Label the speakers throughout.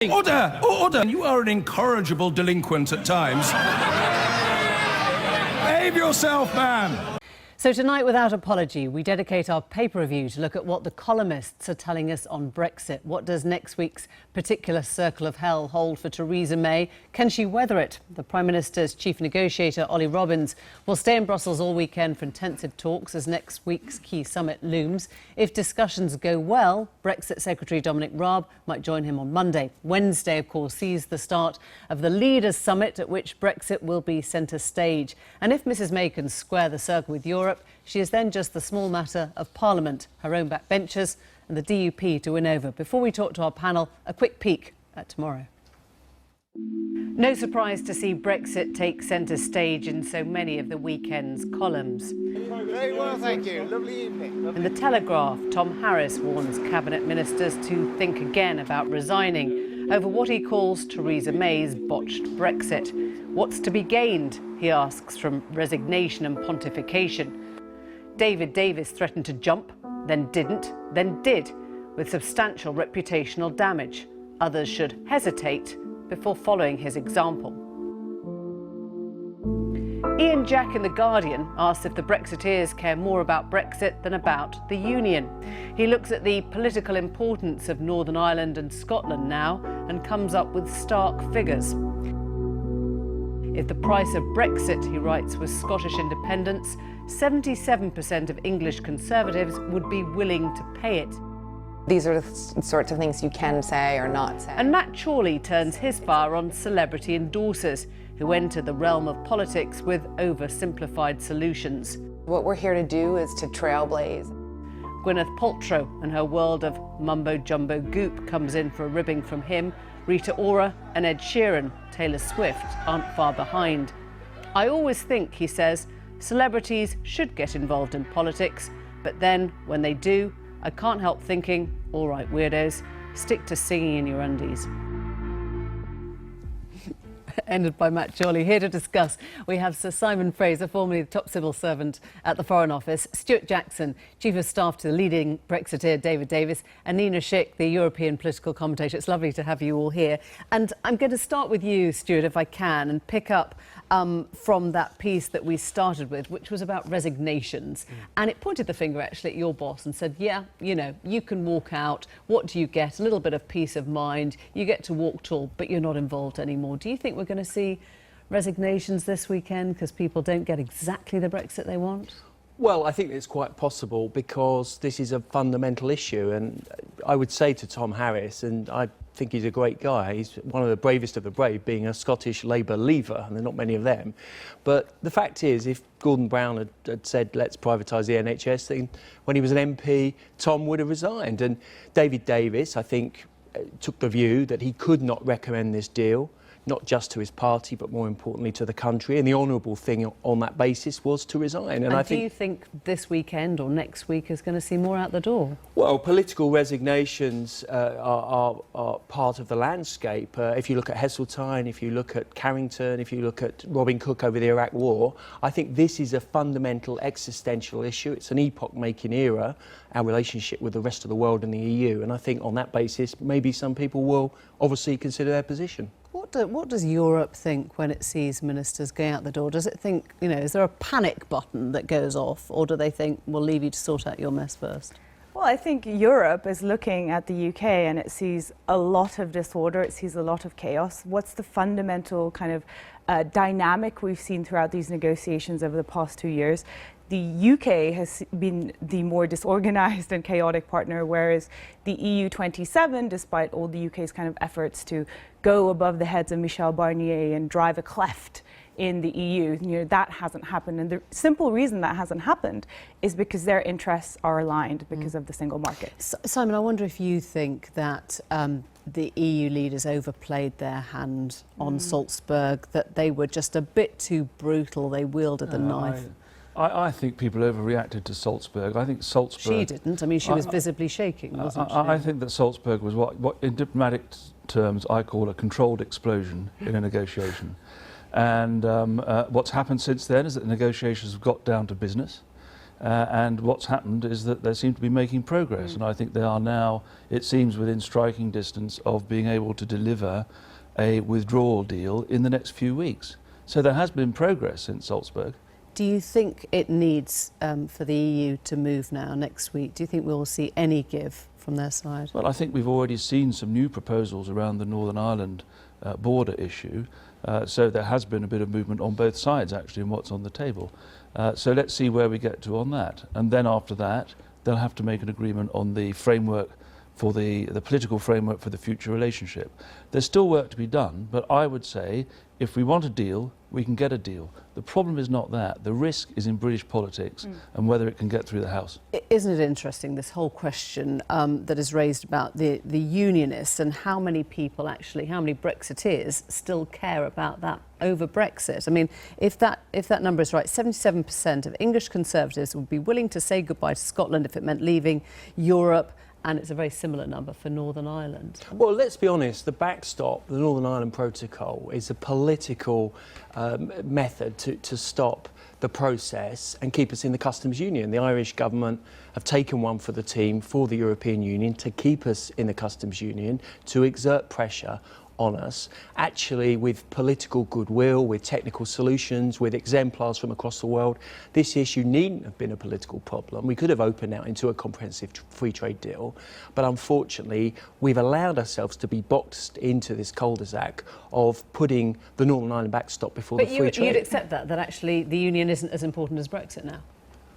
Speaker 1: Order! Order! You are an incorrigible delinquent at times. Behave yourself, man!
Speaker 2: So tonight, without apology, we dedicate our paper review to look at what the columnists are telling us on Brexit. What does next week's particular circle of hell hold for Theresa May? Can she weather it? The Prime Minister's chief negotiator, Ollie Robbins, will stay in Brussels all weekend for intensive talks as next week's key summit looms. If discussions go well, Brexit Secretary Dominic Raab might join him on Monday. Wednesday, of course, sees the start of the Leaders' Summit, at which Brexit will be centre stage. And if Mrs May can square the circle with Europe, she is then just the small matter of Parliament, her own backbenchers and the DUP to win over. Before we talk to our panel, a quick peek at tomorrow. No surprise to see Brexit take centre stage in so many of the weekend's columns.
Speaker 3: Very well, thank you. Lovely evening.
Speaker 2: In The Telegraph, Tom Harris warns cabinet ministers to think again about resigning over what he calls Theresa May's botched Brexit. What's to be gained, he asks, from resignation and pontification. David Davis threatened to jump, then didn't, then did, with substantial reputational damage. Others should hesitate before following his example. Ian Jack in The Guardian asks if the Brexiteers care more about Brexit than about the Union. He looks at the political importance of Northern Ireland and Scotland now and comes up with stark figures. If the price of Brexit, he writes, was Scottish independence, 77% of English Conservatives would be willing to pay it.
Speaker 4: These are the sorts of things you can say or not say.
Speaker 2: And Matt Chorley turns his fire on celebrity endorsers who enter the realm of politics with oversimplified solutions.
Speaker 4: What we're here to do is to trailblaze.
Speaker 2: Gwyneth Paltrow and her world of mumbo-jumbo goop comes in for a ribbing from him. Rita Ora and Ed Sheeran, Taylor Swift aren't far behind. I always think, he says, celebrities should get involved in politics, but then, when they do, I can't help thinking, all right, weirdos, stick to singing in your undies. Ended by Matt Chorley. Here to discuss, we have Sir Simon Fraser, formerly the top civil servant at the Foreign Office, Stuart Jackson, Chief of Staff to the leading Brexiteer David Davis, and Nina Schick, the European political commentator. It's lovely to have you all here. And I'm going to start with you, Stuart, if I can, and pick up from that piece that we started with, which was about resignations. And it pointed the finger actually at your boss and said, yeah, you know, you can walk out. What do you get? A little bit of peace of mind. You get to walk tall, but you're not involved anymore. Do you think we're going to see resignations this weekend because people don't get exactly the Brexit they want?
Speaker 5: Well, I think it's quite possible because this is a fundamental issue, and I would say to Tom Harris, and I think he's a great guy, he's one of the bravest of the brave, being a Scottish Labour leaver, and there are not many of them. But the fact is, if Gordon Brown had said, let's privatise the NHS, then when he was an MP, Tom would have resigned. And David Davis, I think, took the view that he could not recommend this deal, not just to his party, but more importantly to the country. And the honourable thing on that basis was to resign.
Speaker 2: And do you think this weekend or next week is going to see more out the door?
Speaker 5: Well, political resignations are part of the landscape. If you look at Heseltine, if you look at Carrington, if you look at Robin Cook over the Iraq War, I think this is a fundamental existential issue. It's an epoch-making era, our relationship with the rest of the world and the EU. And I think on that basis, maybe some people will obviously consider their position.
Speaker 2: What does Europe think when it sees ministers going out the door? Does it think, you know, is there a panic button that goes off, or do they think, we'll leave you to sort out your mess first?
Speaker 6: Well, I think Europe is looking at the UK and it sees a lot of disorder, it sees a lot of chaos. What's the fundamental kind of dynamic we've seen throughout these negotiations over the past 2 years? The UK has been the more disorganized and chaotic partner, whereas the EU 27, despite all the UK's kind of efforts to go above the heads of Michel Barnier and drive a cleft in the EU, you know, that hasn't happened. And the simple reason that hasn't happened is because their interests are aligned because of the single market.
Speaker 2: Simon, I wonder if you think that the EU leaders overplayed their hand on Salzburg, that they were just a bit too brutal, they wielded the knife.
Speaker 7: I think people overreacted to Salzburg. I think Salzburg...
Speaker 2: She didn't. I mean, she was visibly shaking, wasn't she?
Speaker 7: I think that Salzburg was what in diplomatic terms I call a controlled explosion in a negotiation. And what's happened since then is that the negotiations have got down to business. And what's happened is that they seem to be making progress, and I think they are now, it seems, within striking distance of being able to deliver a withdrawal deal in the next few weeks. So there has been progress since Salzburg.
Speaker 2: Do you think it needs for the EU to move now next week? Do you think we'll see any give from their side?
Speaker 7: Well, I think we've already seen some new proposals around the Northern Ireland border issue. So there has been a bit of movement on both sides, actually, in what's on the table. So let's see where we get to on that. And then after that, they'll have to make an agreement on the framework for the political framework for the future relationship. There's still work to be done, but I would say if we want a deal, we can get a deal. The problem is not that. The risk is in British politics and whether it can get through the House.
Speaker 2: Isn't it interesting, this whole question that is raised about the unionists and how many people actually, how many Brexiteers still care about that over Brexit? I mean, if that number is right, 77% of English Conservatives would be willing to say goodbye to Scotland if it meant leaving Europe, and it's a very similar number for Northern Ireland.
Speaker 5: Well, let's be honest, the backstop, the Northern Ireland Protocol, is a political method to stop the process and keep us in the customs union. The Irish government have taken one for the team, for the European Union, to keep us in the customs union, to exert pressure on us, actually with political goodwill, with technical solutions, with exemplars from across the world. This issue needn't have been a political problem. We could have opened out into a comprehensive free trade deal, but unfortunately we've allowed ourselves to be boxed into this cul-de-sac of putting the Northern Ireland backstop before the free trade.
Speaker 2: But you'd accept that actually the union isn't as important as Brexit now?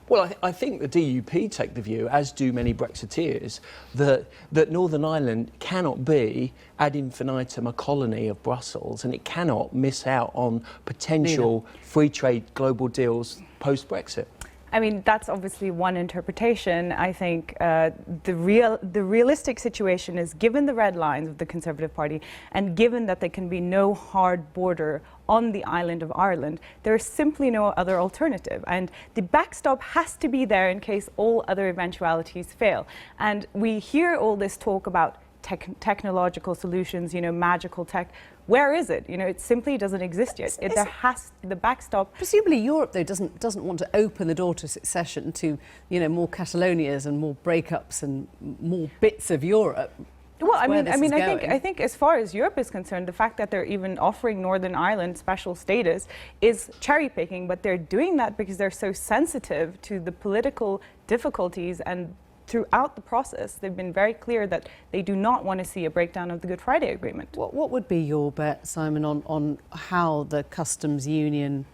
Speaker 5: Well, I think the DUP take the view, as do many Brexiteers, that Northern Ireland cannot be ad infinitum a colony of Brussels, and it cannot miss out on potential free trade global deals post-Brexit.
Speaker 6: I mean, that's obviously one interpretation. I think the realistic situation is, given the red lines of the Conservative Party and given that there can be no hard border on the island of Ireland, there is simply no other alternative. And the backstop has to be there in case all other eventualities fail. And we hear all this talk about technological solutions, magical tech. Where is it? It simply doesn't exist yet. The backstop.
Speaker 2: Presumably Europe, though, doesn't want to open the door to succession to, more Catalonias and more breakups and more bits of Europe.
Speaker 6: Well, I think as far as Europe is concerned, the fact that they're even offering Northern Ireland special status is cherry picking, but they're doing that because they're so sensitive to the political difficulties, and throughout the process, they've been very clear that they do not want to see a breakdown of the Good Friday Agreement.
Speaker 2: What would be your bet, Simon, on how the customs union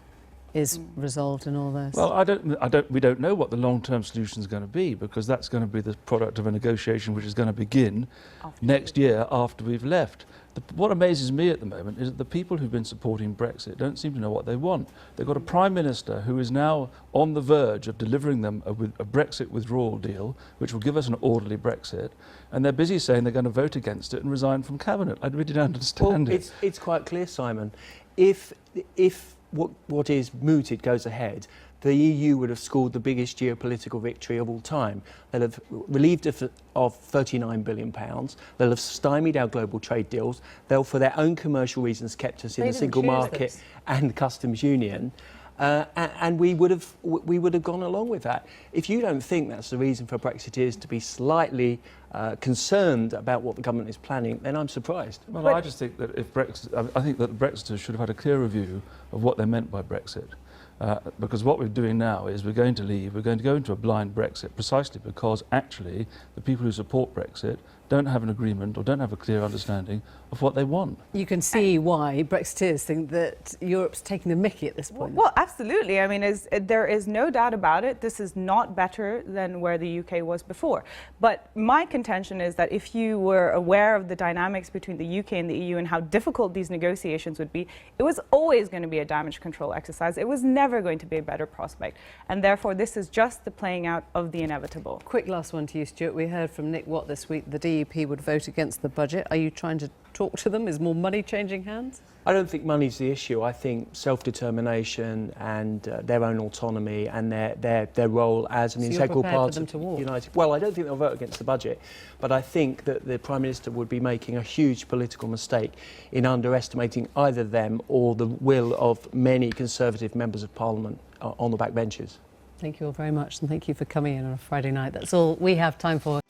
Speaker 2: is resolved in all this?
Speaker 7: Well, we don't know what the long-term solution is going to be, because that's going to be the product of a negotiation which is going to begin next year after we've left. What amazes me at the moment is that the people who've been supporting Brexit don't seem to know what they want. They've got a Prime Minister who is now on the verge of delivering them a Brexit withdrawal deal, which will give us an orderly Brexit, and they're busy saying they're going to vote against it and resign from Cabinet. I really don't understand it.
Speaker 5: It's quite clear, Simon. If what is mooted goes ahead, the EU would have scored the biggest geopolitical victory of all time. They'll have relieved us of £39 billion. They'll have stymied our global trade deals. They'll, for their own commercial reasons, kept us in the single market and customs union. And we would have gone along with that. If you don't think that's the reason for Brexiteers to be slightly concerned about what the government is planning, then I'm surprised.
Speaker 7: Well, I just think that I think that the Brexiters should have had a clearer view of what they meant by Brexit. Because what we're doing now is we're going to leave, we're going to go into a blind Brexit, precisely because actually the people who support Brexit don't have an agreement or don't have a clear understanding of what they want.
Speaker 2: You can see why Brexiteers think that Europe's taking the mickey at this point.
Speaker 6: Well, absolutely. I mean, there is no doubt about it. This is not better than where the UK was before. But my contention is that if you were aware of the dynamics between the UK and the EU and how difficult these negotiations would be, it was always going to be a damage control exercise. It was never going to be a better prospect. And therefore, this is just the playing out of the inevitable.
Speaker 2: Quick last one to you, Stuart. We heard from Nick Watt this week the DUP would vote against the budget. Are you trying to talk to them? Is more money changing hands?
Speaker 5: I don't think money's the issue. I think self-determination and their own autonomy and their role as an integral part of the United. Well, I don't think they'll vote against the budget, but I think that the Prime Minister would be making a huge political mistake in underestimating either them or the will of many Conservative members of Parliament on the backbenches.
Speaker 2: Thank you all very much, and thank you for coming in on a Friday night. That's all we have time for.